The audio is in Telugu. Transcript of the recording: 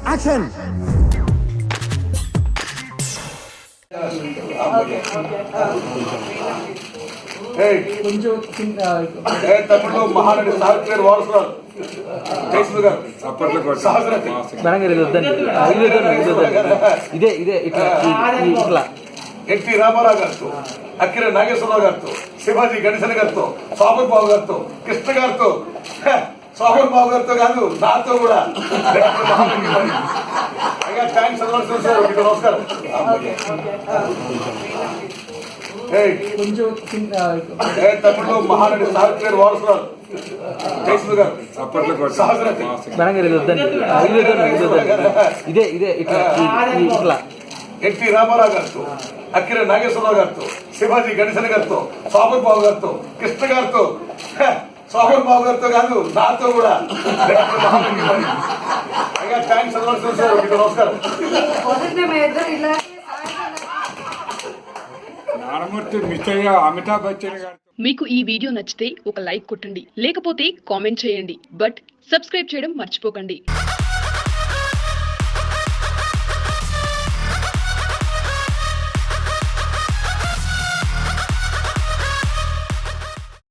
యాక్షన్. తమిళలో మహానటి సావిత్రి వారసురాలు జయసుధ గారు ఎన్టీ రామారావు గారితో, అక్కినే నాగేశ్వరరావు గారితో, శివాజీ గణేశన్ గారితో, శోభన్ బాబు గారితో, కృష్ణ గారితో, శోభన్ బాబు గారితో కాదు నాతో కూడా థ్యాంక్స్ నమస్కారం. తమిళలో మహానటి సావిత్రి వారసురాలు జయసుధ గారు ఎన్టీ రామారావు గారితో, అక్కినే నాగేశ్వరరావు గారితో, శివాజీ గణేశన్ గారితో, శోభన్ బాబు గారితో, కృష్ణ గారితో, శోభన్ బాబు గారితో కాదు నాతో కూడా థ్యాంక్స్ నమస్కారం. అమితాబ్ బచ్చన్ గారు. మీకు ఈ వీడియో నచ్చితే ఒక లైక్ కొట్టండి, లేకపోతే కామెంట్ చేయండి, బట్ సబ్స్క్రైబ్ చేయడం మర్చిపోకండి.